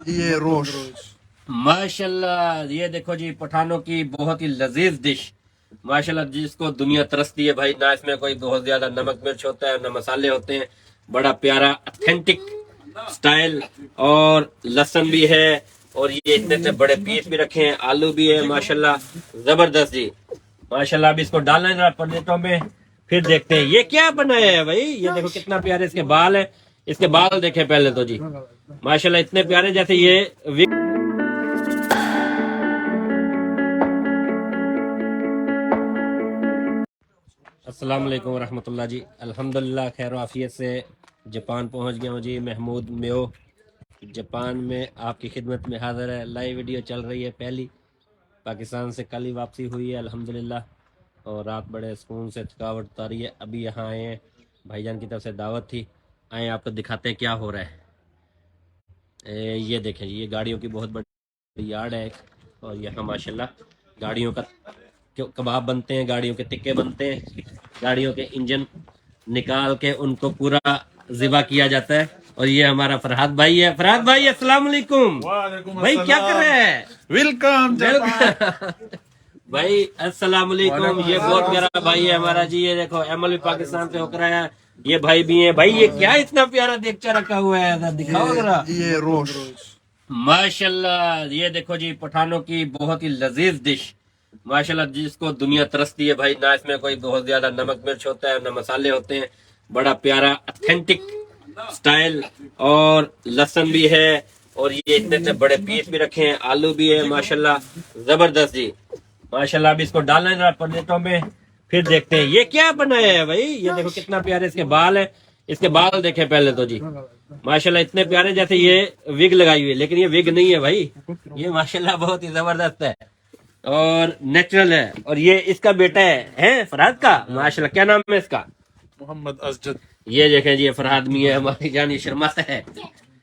یہ روش ماشاءاللہ یہ دیکھو جی پٹھانوں کی بہت ہی لذیذ ڈش ماشاءاللہ جس کو دنیا ترستی ہے بھائی، نہ اس میں کوئی بہت زیادہ نمک مرچ ہوتا ہے نہ مسالے ہوتے ہیں، بڑا پیارا اتھینٹک سٹائل، اور لہسن بھی ہے، اور یہ اتنے اتنے بڑے پیس بھی رکھے ہیں، آلو بھی ہے ماشاءاللہ زبردست جی ماشاءاللہ۔ اب اس کو ڈالنا ہے ذرا پلیٹوں میں، پھر دیکھتے ہیں یہ کیا بنایا ہے بھائی۔ یہ دیکھو کتنا پیارے اس کے بال ہیں، اس کے بال دیکھیں پہلے تو جی ماشاءاللہ اتنے پیارے جیسے یہ السلام علیکم ورحمۃ اللہ جی، الحمدللہ خیر و عافیت سے جاپان پہنچ گیا ہوں جی۔ محمود میو جاپان میں آپ کی خدمت میں حاضر ہے۔ لائیو ویڈیو چل رہی ہے پہلی، پاکستان سے کل ہی واپسی ہوئی ہے الحمدللہ، اور رات بڑے سکون سے تھکاوٹ اتاری ہے۔ ابھی یہاں آئے ہیں، بھائی جان کی طرف سے دعوت تھی، آئیں آپ کو دکھاتے ہیں کیا ہو رہا ہے۔ یہ دیکھیں یہ گاڑیوں کی بہت بڑی یارڈ ہے ایک، اور یہاں ماشاءاللہ گاڑیوں کا کباب بنتے ہیں، گاڑیوں کے تکے بنتے ہیں، گاڑیوں کے انجن نکال کے ان کو پورا ذبح کیا جاتا ہے۔ اور یہ ہمارا فرحاد بھائی ہے۔ فرحاد بھائی السلام علیکم۔ بھائی کیا کر رہے ہیں؟ ویلکم بھائی السلام علیکم۔ یہ بہت پیارا بھائی ہے ہمارا جی، یہ دیکھو ایمل بھی پاکستان سے ہو کر آیا، یہ بھائی بھی ہیں۔ بھائی یہ کیا اتنا پیارا دیگچا رکھا ہوا ہے، دکھاؤ ذرا۔ یہ روش ماشاءاللہ یہ دیکھو جی پٹھانوں کی بہت ہی لذیذ ڈش ماشاءاللہ جس کو دنیا ترستی ہے بھائی، نہ اس میں کوئی بہت زیادہ نمک مرچ ہوتا ہے نہ مسالے ہوتے ہیں، بڑا پیارا اتھینٹک سٹائل، اور لہسن بھی ہے، اور یہ اتنے اتنے بڑے پیس بھی رکھے ہیں، آلو بھی ہے ماشاءاللہ زبردست جی ماشاءاللہ۔ اب اس کو ڈالنا ہے ذرا پلیٹوں میں، پھر دیکھتے ہیں یہ کیا بنایا ہے بھائی۔ یہ دیکھو کتنا پیارے اس کے بال ہیں، اس کے بال دیکھیں پہلے تو جی ماشاءاللہ اتنے پیارے جیسے یہ وگ لگائی ہوئی ہے، لیکن یہ وگ نہیں ہے بھائی، یہ ماشاءاللہ بہت ہی زبردست ہے اور نیچرل ہے۔ اور یہ اس کا بیٹا ہے فرحاد کا، ماشاءاللہ کیا نام ہے اس کا؟ محمد اسجد۔ یہ دیکھیں جی یہ فرحاد می ہے ہماری جان، یہ شرماتا ہے۔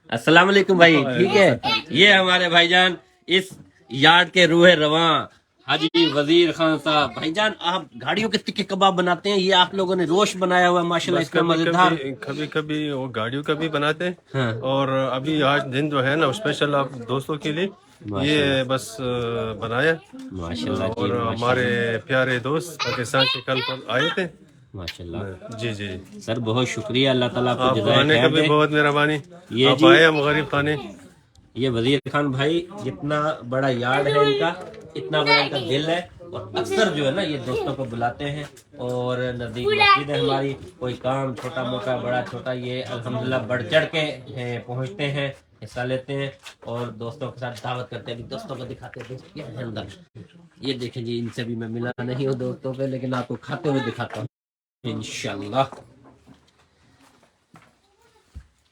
السلام علیکم بھائی، ٹھیک ہے۔ یہ ہمارے بھائی جان اس یارڈ کے روح رواں حاجی وزیر خان صاحب۔ بھائی جان آپ گاڑیوں کے تکے کباب بناتے ہیں، یہ آپ لوگوں نے روش بنایا ہوا ہے ماشاءاللہ، اس کا مزیدار۔ کبھی کبھی وہ گاڑیوں کا بھی بناتے ہیں، ہاں اور ابھی آج دن جو ہے نا اسپیشل آپ دوستوں کے لیے یہ بس بنایا، ماشاءاللہ اور جی ہمارے پیارے دوست پاکستان سے کل پر آئے تھے۔ ماشاءاللہ جی جی، سر بہت شکریہ، اللہ تعالیٰ آپ کو آپ کو جزائے آنے کا خیر بھی دے۔ بہت مہربانی، یہ آپ جی آئے ہم غریب خانے۔ یہ وزیر خان بھائی جتنا بڑا یارڈ ہے ان کا، اتنا بڑا ان کا دل ہے، اور اکثر جو ہے نا یہ دوستوں کو بلاتے ہیں، اور نزدیک مسجد ہے ہماری، کوئی کام چھوٹا موٹا بڑا چھوٹا یہ الحمدللہ بڑھ چڑھ کے پہنچتے ہیں، حصہ لیتے ہیں، اور دوستوں کے ساتھ دعوت کرتے ہیں۔ دوستوں کو دکھاتے ہیں دوست کیا ہے اندر۔ یہ دیکھیں جی ان سے بھی میں ملا نہیں ہوں دوستوں پہ، لیکن آپ کو کھاتے ہوئے دکھاتا ہوں انشاءاللہ۔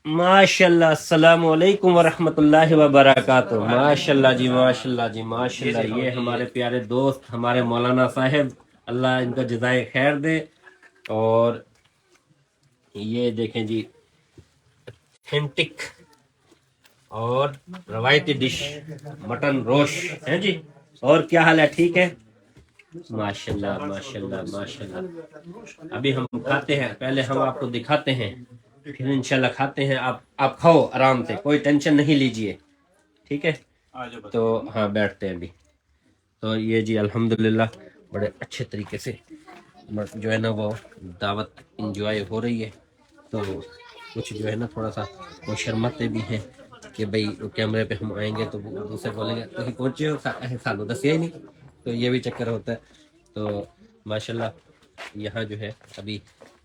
ماشاءاللہ السلام علیکم ورحمۃ اللہ وبرکاتہ۔ ماشاءاللہ جی ماشاءاللہ جی ماشاءاللہ، یہ ہمارے پیارے دوست ہمارے مولانا صاحب، اللہ ان کا جزائے خیر دے۔ اور یہ دیکھیں جی اتھینٹک اور روایتی ڈش مٹن روش ہے جی۔ اور کیا حال ہے، ٹھیک ہے؟ ماشاءاللہ ماشاءاللہ ماشاءاللہ۔ ابھی ہم کھاتے ہیں، پہلے ہم آپ کو دکھاتے ہیں، پھر انشاءاللہ کھاتے ہیں۔ آپ کھاؤ آرام سے، کوئی ٹینشن نہیں لیجئے، ٹھیک ہے؟ تو ہاں بیٹھتے ہیں ابھی۔ تو یہ جی الحمدللہ بڑے اچھے طریقے سے جو ہے نا وہ دعوت انجوائے ہو رہی ہے۔ تو کچھ جو ہے نا تھوڑا سا وہ شرماتے بھی ہیں کہ بھئی کیمرے پہ ہم آئیں گے تو دوسرے بولیں گے تو پہنچے ہو سالوں دسیا ہی نہیں، تو یہ بھی چکر ہوتا ہے۔ تو ماشاءاللہ یہاں جو ہے ابھی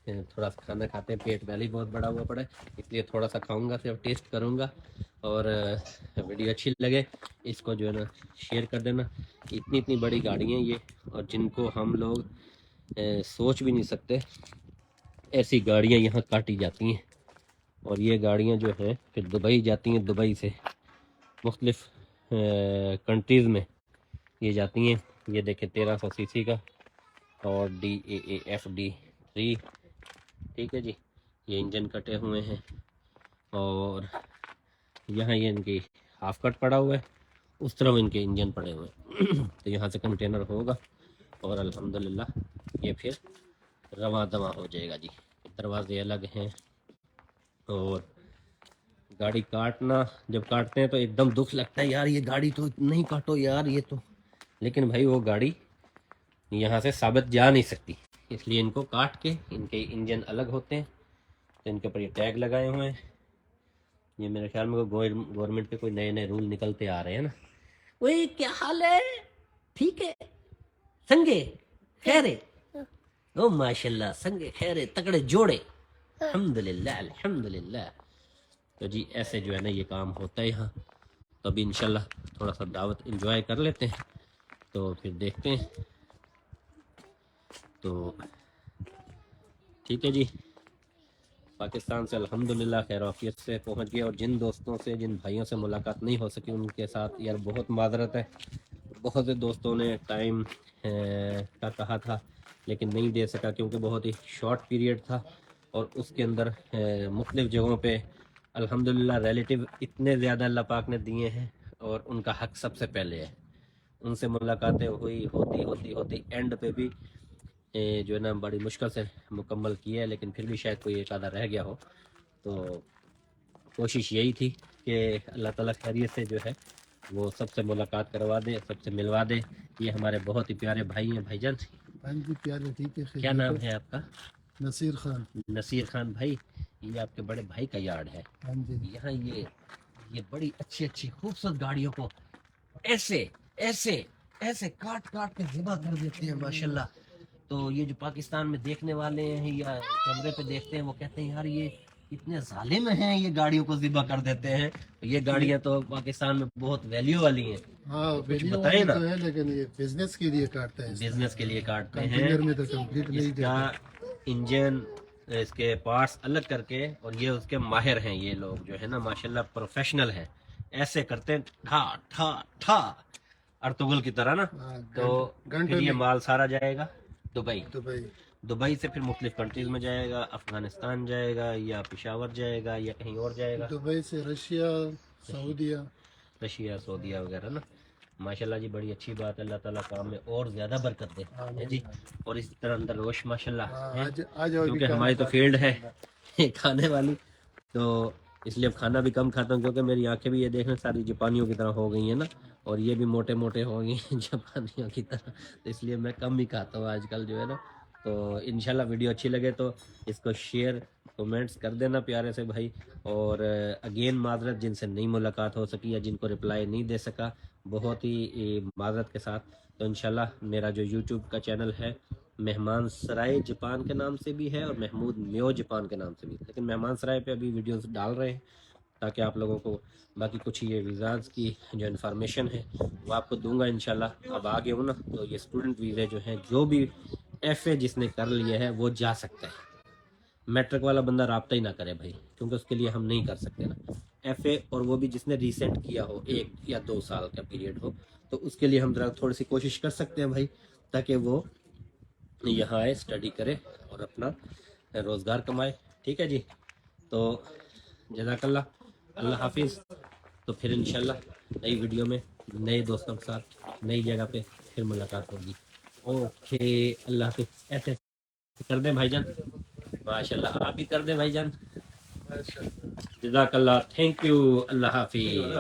تھوڑا سا کھانا کھاتے ہیں، پیٹ پہلے ہی بہت بڑا ہوا پڑا ہے، اس لیے تھوڑا سا کھاؤں گا، صرف ٹیسٹ کروں گا۔ اور ویڈیو اچھی لگے اس کو جو ہے نا شیئر کر دینا۔ اتنی اتنی بڑی گاڑیاں یہ، اور جن کو ہم لوگ سوچ بھی نہیں سکتے، ایسی گاڑیاں یہاں کاٹی جاتی ہیں۔ اور یہ گاڑیاں جو ہیں پھر دبئی جاتی ہیں، دبئی سے مختلف کنٹریز میں یہ جاتی ہیں۔ یہ دیکھیں 1300 سی سی کا، اور DAAFD3، ٹھیک ہے جی۔ یہ انجن کٹے ہوئے ہیں، اور یہاں یہ ان کی ہاف کٹ پڑا ہوا ہے، اس طرف ان کے انجن پڑے ہوئے ہیں۔ تو یہاں سے کنٹینر ہوگا، اور الحمدللہ یہ پھر رواں دواں ہو جائے گا جی۔ دروازے الگ ہیں، اور گاڑی کاٹنا جب کاٹتے ہیں تو ایک دم دکھ لگتا ہے یار یہ گاڑی تو نہیں کاٹو یار یہ تو، لیکن بھائی وہ گاڑی یہاں سے ثابت جا نہیں سکتی، اس لیے ان کو کاٹ کے ان کے انجن الگ ہوتے ہیں، تو ان کے اوپر یہ ٹیگ لگائے ہوئے ہیں. یہ میرے خیال میں گورنمنٹ کے کوئی نئے نئے رول نکلتے آ رہے ہیں نا. اوئے کیا حال ہے، ٹھیک ہے سنگے خیر ہے، او ماشاء اللہ سنگے خیر ہے، تکڑے جوڑے، الحمدللہ الحمدللہ. تو جی ایسے جو ہے نا یہ کام ہوتا ہے یہاں. تو ابھی انشاءاللہ تھوڑا سا دعوت انجوائے کر لیتے ہیں، تو پھر دیکھتے ہیں. تو ٹھیک ہے جی، پاکستان سے الحمدللہ خیر و عافیت سے پہنچ گئے، اور جن دوستوں سے جن بھائیوں سے ملاقات نہیں ہو سکی ان کے ساتھ یار بہت معذرت ہے. بہت سے دوستوں نے ٹائم کا کہا تھا لیکن نہیں دے سکا کیونکہ بہت ہی شارٹ پیریڈ تھا، اور اس کے اندر مختلف جگہوں پہ الحمدللہ ریلیٹیو اتنے زیادہ اللہ پاک نے دیے ہیں، اور ان کا حق سب سے پہلے ہے. ان سے ملاقاتیں ہوتی اینڈ پہ بھی جو ہے نا بڑی مشکل سے مکمل کی ہے، لیکن پھر بھی شاید کوئی ایک آدھا رہ گیا ہو. تو کوشش یہی تھی کہ اللہ تعالیٰ خیریت سے جو ہے وہ سب سے ملاقات کروا دے، سب سے ملوا دے. یہ ہمارے بہت ہی پیارے بھائی ہیں. بھائی جان ہاں جی پیارے ٹھیک ہے. کیا نام ہے آپ کا؟ نصیر خان. نصیر خان بھائی، یہ آپ کے بڑے بھائی کا یارڈ ہے. ہاں جی. یہاں یہ بڑی اچھی خوبصورت گاڑیوں کو ایسے ایسے ایسے کاٹ کے ذبح کر دیتے ہیں ماشاءاللہ. تو یہ جو پاکستان میں دیکھنے والے ہیں یا کیمرے پہ دیکھتے ہیں وہ کہتے ہیں یار یہ اتنے ظالم ہیں، یہ گاڑیوں کو ذبح کر دیتے ہیں. یہ گاڑیاں تو پاکستان میں بہت ویلیو والی ہیں. ہاں کچھ ویلیو بتائیں نا. تو ہے لیکن یہ بزنس کے لیے کاٹتا ہے. بزنس کے لیے کاٹتے ہیں. کنٹینر میں تو کمپلیٹ نہیں اس کا انجن اس کے پارٹس الگ کر کے، اور یہ اس کے ماہر ہیں یہ لوگ جو ہے نا ماشاءاللہ پروفیشنل ہیں. ایسے کرتے ہیں ٹھا ٹھا ٹھا ارطغرل کی طرح نا. تو پھر یہ مال سارا جائے گا دبئی سے، پھر مختلف کنٹریز میں جائے گا، افغانستان جائے گا یا پشاور جائے گا یا کہیں اور جائے گا، دبئی سے رشیا، سعودیہ وغیرہ نا. ماشاءاللہ جی بڑی اچھی بات ہے. اللہ تعالیٰ کام میں اور زیادہ برکت دے جی. اور اس طرح اندر روش ماشاءاللہ کیونکہ ہماری تو فیلڈ ہے کھانے والی، تو اس لیے اب کھانا بھی کم کھاتا ہوں کیونکہ میری آنکھیں بھی یہ دیکھنا ساری جاپانیوں کی طرح ہو گئی ہیں نا، اور یہ بھی موٹے ہو گئی ہیں جاپانیوں کی طرح. تو اس لیے میں کم ہی کھاتا ہوں آج کل جو ہے نا. تو انشاءاللہ ویڈیو اچھی لگے تو اس کو شیئر کومنٹس کر دینا پیارے سے بھائی. اور اگین معذرت جن سے نہیں ملاقات ہو سکی یا جن کو رپلائی نہیں دے سکا، بہت ہی معذرت کے ساتھ. تو انشاءاللہ میرا جو یوٹیوب کا چینل ہے مہمان سرائے جاپان کے نام سے بھی ہے اور محمود میو جاپان کے نام سے بھی، لیکن مہمان سرائے پہ ابھی ویڈیوز ڈال رہے ہیں تاکہ آپ لوگوں کو باقی کچھ یہ ویزاز کی جو انفارمیشن ہے وہ آپ کو دوں گا انشاءاللہ. اب آگے ہوں نا تو یہ اسٹوڈنٹ ویزے جو ہیں جو بھی ایف اے جس نے کر لیا ہے وہ جا سکتا ہے. میٹرک والا بندہ رابطہ ہی نہ کرے بھائی کیونکہ اس کے لیے ہم نہیں کر سکتے نا ایف اے، اور وہ بھی جس نے ریسنٹ کیا ہو 1 یا 2 سال کا پیریڈ ہو، تو اس کے لیے ہم ذرا تھوڑی سی کوشش کر سکتے ہیں بھائی تاکہ وہ یہاں آئے، اسٹڈی کرے اور اپنا روزگار کمائے. ٹھیک ہے جی. تو جزاک اللہ، اللہ حافظ. تو پھر انشاءاللہ نئی ویڈیو میں نئے دوستوں کے ساتھ نئی جگہ پہ پھر ملاقات ہوگی. اوکے اللہ حافظ. ایسے کر دیں بھائی جان، ماشاءاللہ آپ بھی کر دیں بھائی جان. جزاک اللہ، تھینک یو. اللہ حافظ.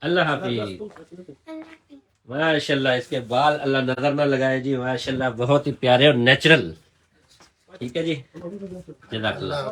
اللہ حافظ. ماشاءاللہ اس کے بال اللہ نظر نہ لگائے جی، ماشاءاللہ بہت ہی پیارے اور نیچرل. ٹھیک ہے جی. جزاک اللہ.